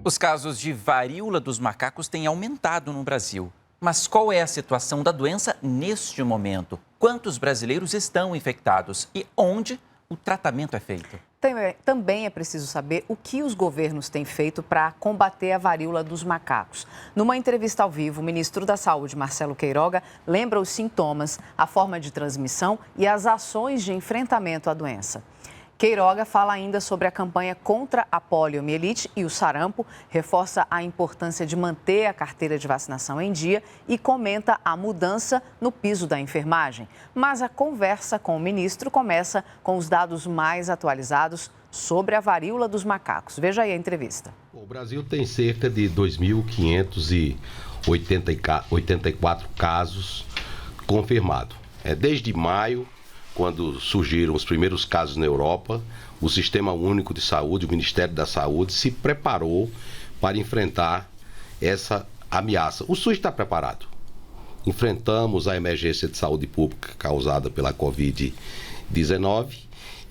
Os casos de varíola dos macacos têm aumentado no Brasil. Mas qual é a situação da doença neste momento? Quantos brasileiros estão infectados e onde o tratamento é feito? Também é preciso saber o que os governos têm feito para combater a varíola dos macacos. Numa entrevista ao vivo, o ministro da Saúde, Marcelo Queiroga, lembra os sintomas, a forma de transmissão e as ações de enfrentamento à doença. Queiroga fala ainda sobre a campanha contra a poliomielite e o sarampo, reforça a importância de manter a carteira de vacinação em dia e comenta a mudança no piso da enfermagem. Mas a conversa com o ministro começa com os dados mais atualizados sobre a varíola dos macacos. Veja aí a entrevista. O Brasil tem cerca de 2.584 casos confirmados. Desde maio, quando surgiram os primeiros casos na Europa, o Sistema Único de Saúde, o Ministério da Saúde, se preparou para enfrentar essa ameaça. O SUS está preparado. Enfrentamos a emergência de saúde pública causada pela Covid-19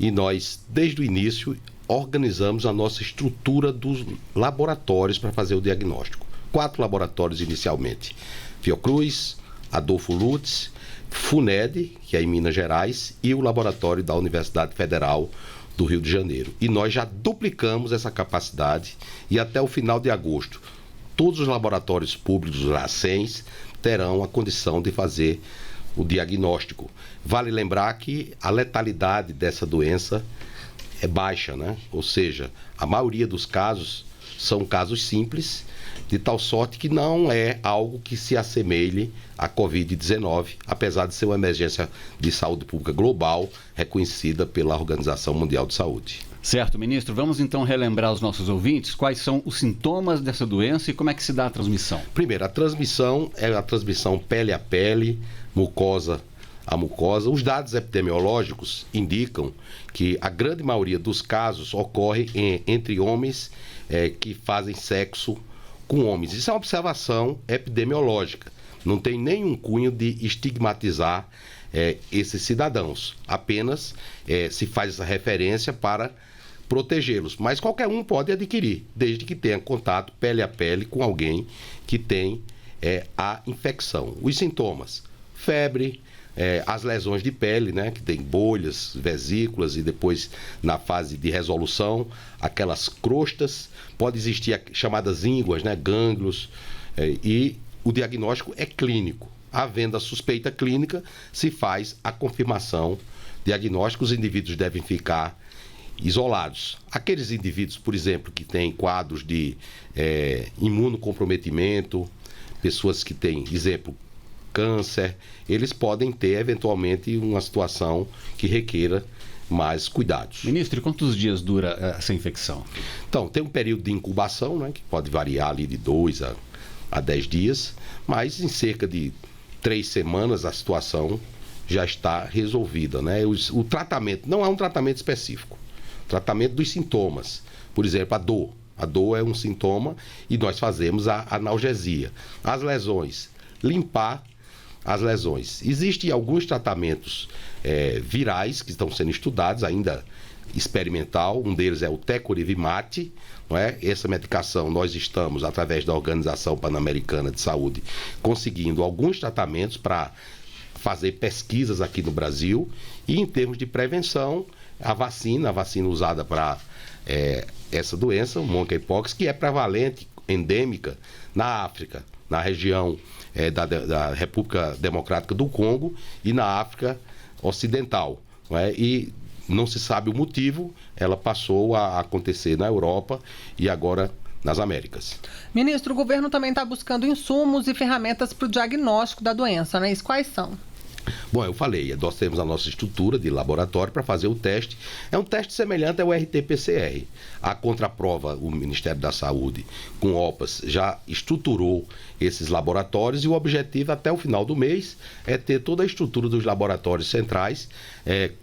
e nós, desde o início, organizamos a nossa estrutura dos laboratórios para fazer o diagnóstico. 4 laboratórios inicialmente: Fiocruz, Adolfo Lutz, FUNED, que é em Minas Gerais, e o laboratório da Universidade Federal do Rio de Janeiro. E nós já duplicamos essa capacidade e até o final de agosto, todos os laboratórios públicos LACENS terão a condição de fazer o diagnóstico. Vale lembrar que a letalidade dessa doença é baixa, né? Ou seja, a maioria dos casos são casos simples, de tal sorte que não é algo que se assemelhe à Covid-19, apesar de ser uma emergência de saúde pública global reconhecida pela Organização Mundial de Saúde. Certo, ministro. Vamos então relembrar aos nossos ouvintes quais são os sintomas dessa doença e como é que se dá a transmissão. Primeiro, a transmissão é a transmissão pele a pele, mucosa a mucosa. Os dados epidemiológicos indicam que a grande maioria dos casos ocorre entre homens que fazem sexo com homens. Isso é uma observação epidemiológica. Não tem nenhum cunho de estigmatizar esses cidadãos. Apenas se faz essa referência para protegê-los. Mas qualquer um pode adquirir, desde que tenha contato pele a pele com alguém que tem a infecção. Os sintomas: febre, as lesões de pele, né, que tem bolhas, vesículas e depois, na fase de resolução, aquelas crostas. Pode existir chamadas ínguas, né, gânglios, e o diagnóstico é clínico. Havendo a suspeita clínica, se faz a confirmação diagnóstica. Os indivíduos devem ficar isolados. Aqueles indivíduos, por exemplo, que têm quadros de imunocomprometimento, pessoas que têm, exemplo, câncer, eles podem ter eventualmente uma situação que requeira mais cuidados. Ministro, e quantos dias dura essa infecção? Então, tem um período de incubação, né, que pode variar ali de 2 a 10 dias, mas em cerca de 3 semanas a situação já está resolvida, né? O tratamento não é um tratamento específico. Tratamento dos sintomas. Por exemplo, a dor. A dor é um sintoma e nós fazemos a analgesia. As lesões, limpar as lesões. Existem alguns tratamentos virais que estão sendo estudados, ainda experimental. Um deles é o Tecurivimab, não é? Essa medicação nós estamos, através da Organização Pan-Americana de Saúde, conseguindo alguns tratamentos para fazer pesquisas aqui no Brasil. E em termos de prevenção, a vacina usada para essa doença, o monkeypox, que é prevalente, endêmica, na África, na região da República Democrática do Congo e na África Ocidental. Não é? E não se sabe o motivo, ela passou a acontecer na Europa e agora nas Américas. Ministro, o governo também está buscando insumos e ferramentas para o diagnóstico da doença, né? Quais são? Bom, eu falei, nós temos a nossa estrutura de laboratório para fazer o teste. É um teste semelhante ao RT-PCR. A contraprova, o Ministério da Saúde, com OPAS, já estruturou esses laboratórios e o objetivo até o final do mês é ter toda a estrutura dos laboratórios centrais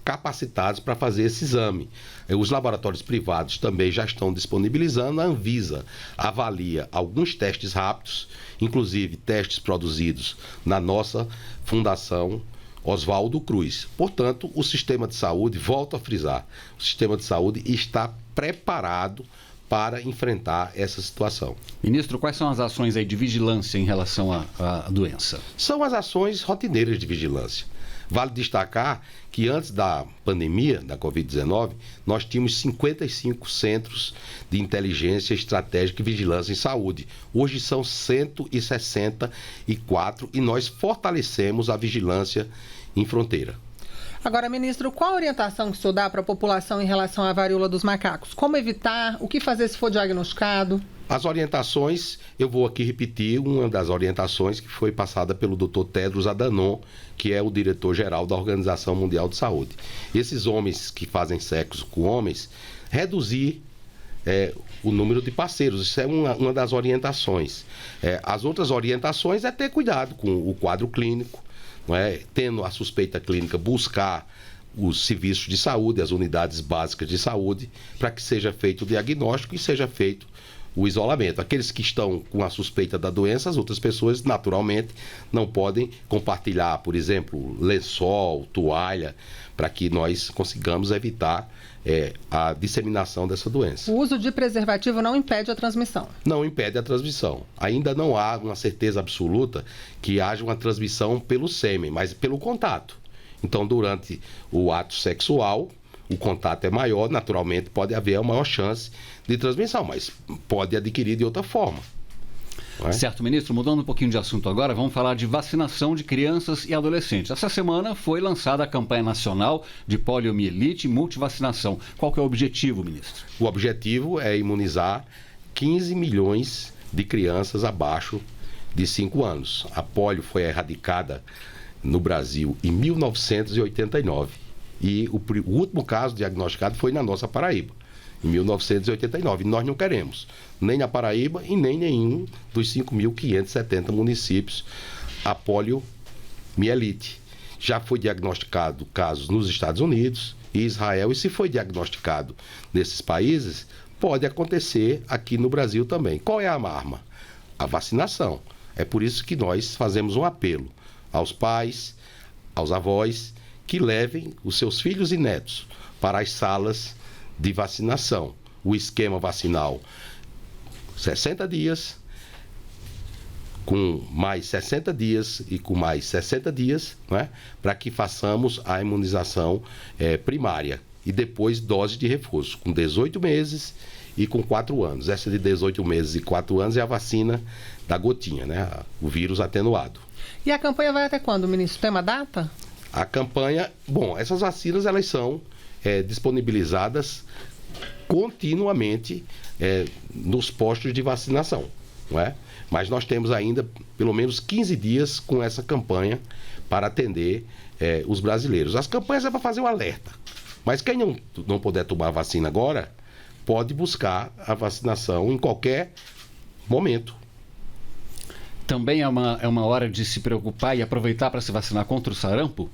capacitados para fazer esse exame. Os laboratórios privados também já estão disponibilizando. A Anvisa avalia alguns testes rápidos, inclusive testes produzidos na nossa Fundação Oswaldo Cruz. Portanto, o sistema de saúde, volto a frisar, o sistema de saúde está preparado para enfrentar essa situação. Ministro, quais são as ações aí de vigilância em relação à doença? São as ações rotineiras de vigilância. Vale destacar que antes da pandemia da Covid-19, nós tínhamos 55 centros de inteligência estratégica e vigilância em saúde. Hoje são 164 e nós fortalecemos a vigilância em fronteira. Agora, ministro, qual a orientação que o senhor dá para a população em relação à varíola dos macacos? Como evitar? O que fazer se for diagnosticado? As orientações, eu vou aqui repetir uma das orientações que foi passada pelo Dr. Tedros Adhanom, que é o diretor-geral da Organização Mundial de Saúde. Esses homens que fazem sexo com homens, reduzir o número de parceiros. Isso é uma das orientações. As outras orientações é ter cuidado com o quadro clínico, não é? Tendo a suspeita clínica, buscar os serviços de saúde, as unidades básicas de saúde, para que seja feito o diagnóstico e seja feito o isolamento. Aqueles que estão com a suspeita da doença, as outras pessoas, naturalmente, não podem compartilhar, por exemplo, lençol, toalha, para que nós consigamos evitar a disseminação dessa doença. O uso de preservativo não impede a transmissão? Não impede a transmissão. Ainda não há uma certeza absoluta que haja uma transmissão pelo sêmen, mas pelo contato. Então, durante o ato sexual, o contato é maior, naturalmente pode haver a maior chance de transmissão, mas pode adquirir de outra forma. Certo, ministro. Mudando um pouquinho de assunto agora, vamos falar de vacinação de crianças e adolescentes. Essa semana foi lançada a campanha nacional de poliomielite e multivacinação. Qual que é o objetivo, ministro? O objetivo é imunizar 15 milhões de crianças abaixo de 5 anos. A polio foi erradicada no Brasil em 1989 e o último caso diagnosticado foi na nossa Paraíba, em 1989. E nós não queremos, nem na Paraíba e nem nenhum dos 5.570 municípios, a poliomielite. Já foi diagnosticado casos nos Estados Unidos e Israel, e se foi diagnosticado nesses países, pode acontecer aqui no Brasil também. Qual é a arma? A vacinação. É por isso que nós fazemos um apelo aos pais, aos avós, que levem os seus filhos e netos para as salas de vacinação. O esquema vacinal, 60 dias, com mais 60 dias e com mais 60 dias, né, para que façamos a imunização primária. E depois dose de reforço, com 18 meses e com 4 anos. Essa de 18 meses e 4 anos é a vacina da gotinha, né, o vírus atenuado. E a campanha vai até quando, ministro? Tem uma data? A campanha, essas vacinas elas são disponibilizadas continuamente nos postos de vacinação, não é? Mas nós temos ainda pelo menos 15 dias com essa campanha para atender os brasileiros. As campanhas é para fazer o alerta, mas quem não puder tomar a vacina agora, pode buscar a vacinação em qualquer momento. Também é uma hora de se preocupar e aproveitar para se vacinar contra o sarampo?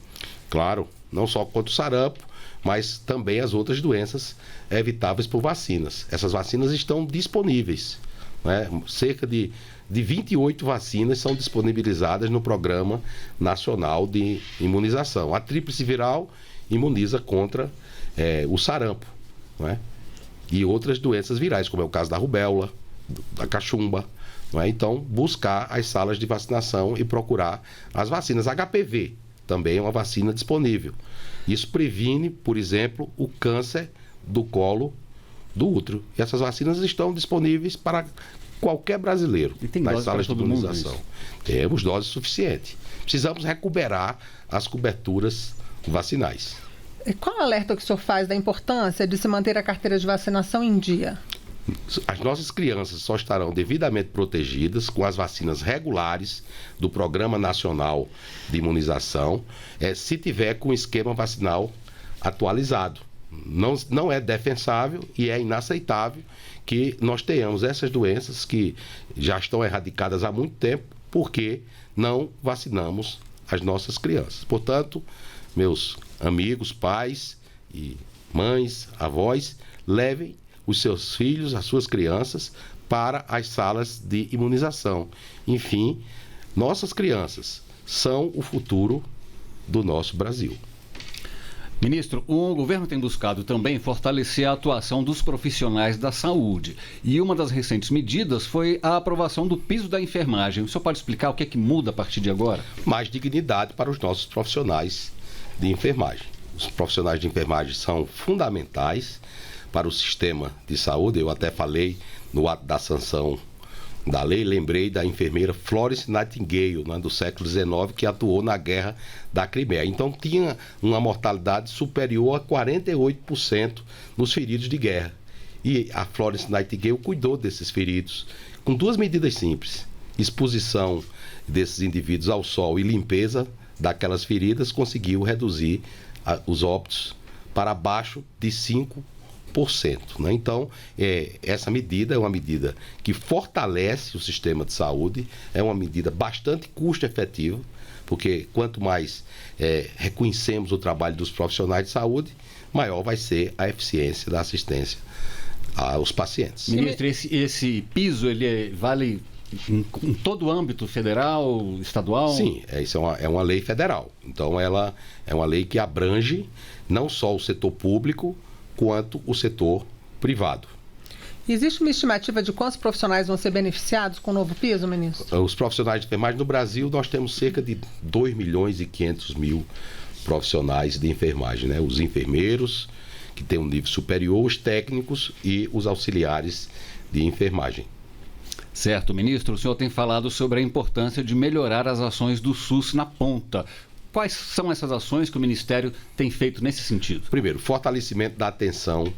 Claro, não só contra o sarampo, mas também as outras doenças evitáveis por vacinas. Essas vacinas estão disponíveis, né? Cerca de 28 vacinas são disponibilizadas no Programa Nacional de Imunização. A tríplice viral imuniza contra o sarampo, né? E outras doenças virais, como é o caso da rubéola, da cachumba. Então, buscar as salas de vacinação e procurar as vacinas. HPV também é uma vacina disponível. Isso previne, por exemplo, o câncer do colo do útero. E essas vacinas estão disponíveis para qualquer brasileiro nas salas de imunização. Temos dose suficiente. Precisamos recuperar as coberturas vacinais. E qual alerta que o senhor faz da importância de se manter a carteira de vacinação em dia? As nossas crianças só estarão devidamente protegidas com as vacinas regulares do Programa Nacional de Imunização, se tiver com o esquema vacinal atualizado. Não é defensável e é inaceitável que nós tenhamos essas doenças que já estão erradicadas há muito tempo, porque não vacinamos as nossas crianças. Portanto, meus amigos, pais e mães, avós, levem os seus filhos, as suas crianças, para as salas de imunização. Enfim, nossas crianças são o futuro do nosso Brasil. Ministro, o governo tem buscado também fortalecer a atuação dos profissionais da saúde. E uma das recentes medidas foi a aprovação do piso da enfermagem. O senhor pode explicar o que é que muda a partir de agora? Mais dignidade para os nossos profissionais de enfermagem. Os profissionais de enfermagem são fundamentais para o sistema de saúde. Eu até falei no ato da sanção da lei, lembrei da enfermeira Florence Nightingale, do século XIX, que atuou na Guerra da Crimeia. Então tinha uma mortalidade superior a 48% nos feridos de guerra. E a Florence Nightingale cuidou desses feridos com duas medidas simples: exposição desses indivíduos ao sol e limpeza daquelas feridas. Conseguiu reduzir os óbitos para abaixo de 5%. Então, essa medida é uma medida que fortalece o sistema de saúde, é uma medida bastante custo-efetiva, porque quanto mais reconhecemos o trabalho dos profissionais de saúde, maior vai ser a eficiência da assistência aos pacientes. Ministro, esse piso, ele vale em todo o âmbito federal, estadual? Sim, isso é uma lei federal. Então, ela é uma lei que abrange não só o setor público, quanto o setor privado. Existe uma estimativa de quantos profissionais vão ser beneficiados com o novo piso, ministro? Os profissionais de enfermagem no Brasil, nós temos cerca de 2.500.000 profissionais de enfermagem, né? Os enfermeiros, que têm um nível superior, os técnicos e os auxiliares de enfermagem. Certo, ministro, o senhor tem falado sobre a importância de melhorar as ações do SUS na ponta. Quais são essas ações que o Ministério tem feito nesse sentido? Primeiro, fortalecimento da atenção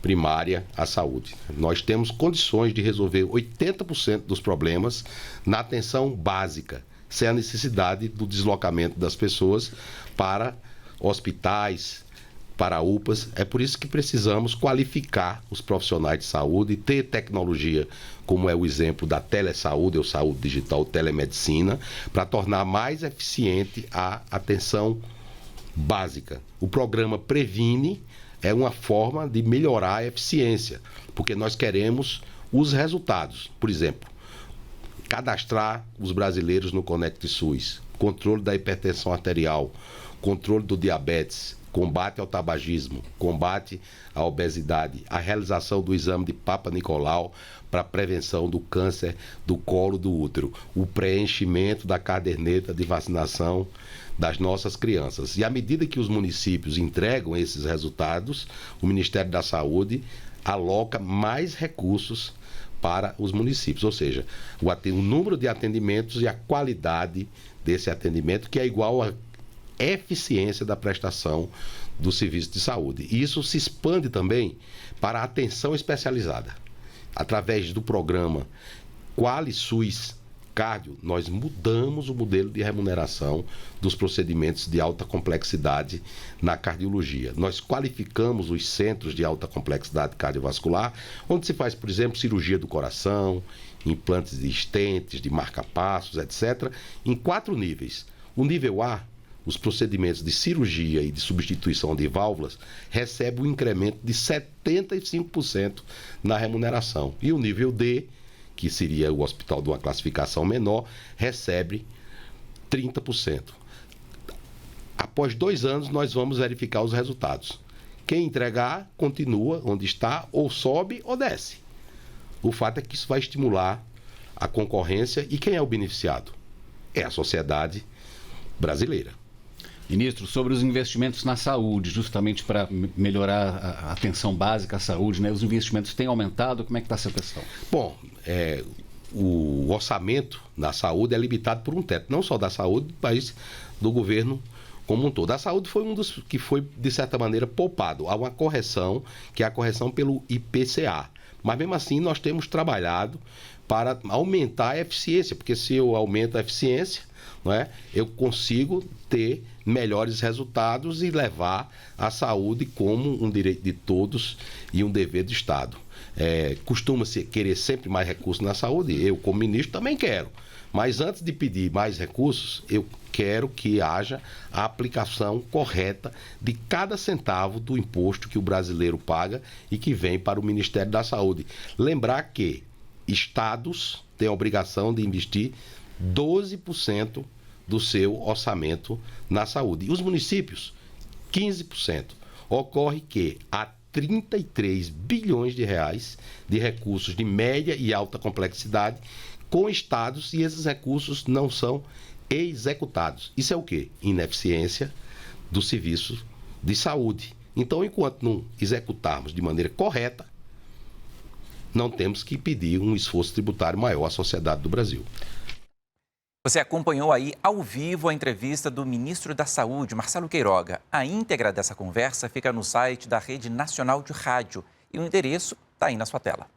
primária à saúde. Nós temos condições de resolver 80% dos problemas na atenção básica, sem a necessidade do deslocamento das pessoas para hospitais, para UPAs. É por isso que precisamos qualificar os profissionais de saúde, ter tecnologia, como é o exemplo da telesaúde, ou saúde digital, telemedicina, para tornar mais eficiente a atenção básica. O programa Previne é uma forma de melhorar a eficiência, porque nós queremos os resultados. Por exemplo, cadastrar os brasileiros no Conect SUS, controle da hipertensão arterial, controle do diabetes, combate ao tabagismo, combate à obesidade, a realização do exame de Papa Nicolau para prevenção do câncer do colo do útero, o preenchimento da caderneta de vacinação das nossas crianças. E à medida que os municípios entregam esses resultados, o Ministério da Saúde aloca mais recursos para os municípios, ou seja, o número de atendimentos e a qualidade desse atendimento, que é igual a eficiência da prestação do serviço de saúde. E isso se expande também para a atenção especializada. Através do programa QualiSUS Cardio, nós mudamos o modelo de remuneração dos procedimentos de alta complexidade na cardiologia. Nós qualificamos os centros de alta complexidade cardiovascular, onde se faz, por exemplo, cirurgia do coração, implantes de estentes, de marca-passos, etc., em 4 níveis. O nível A, os procedimentos de cirurgia e de substituição de válvulas, recebem um incremento de 75% na remuneração. E o nível D, que seria o hospital de uma classificação menor, recebe 30%. Após 2 anos, nós vamos verificar os resultados. Quem entregar, continua onde está, ou sobe ou desce. O fato é que isso vai estimular a concorrência. E quem é o beneficiado? É a sociedade brasileira. Ministro, sobre os investimentos na saúde, justamente para melhorar a atenção básica à saúde, né? Os investimentos têm aumentado, como é que está essa questão? Bom, o orçamento na saúde é limitado por um teto, não só da saúde, mas do governo como um todo. A saúde foi um dos que foi, de certa maneira, poupado. Há uma correção, que é a correção pelo IPCA. Mas, mesmo assim, nós temos trabalhado para aumentar a eficiência, porque se eu aumento a eficiência, não é, eu consigo ter melhores resultados e levar a saúde como um direito de todos e um dever do Estado. Costuma-se querer sempre mais recursos na saúde, eu como ministro também quero, mas antes de pedir mais recursos, eu quero que haja a aplicação correta de cada centavo do imposto que o brasileiro paga e que vem para o Ministério da Saúde. Lembrar que estados têm a obrigação de investir 12% do seu orçamento na saúde. E os municípios, 15%. Ocorre que há 33 bilhões de reais de recursos de média e alta complexidade com estados e esses recursos não são executados. Isso é o quê? Ineficiência do serviço de saúde. Então, enquanto não executarmos de maneira correta, não temos que pedir um esforço tributário maior à sociedade do Brasil. Você acompanhou aí ao vivo a entrevista do ministro da Saúde, Marcelo Queiroga. A íntegra dessa conversa fica no site da Rede Nacional de Rádio e o endereço está aí na sua tela.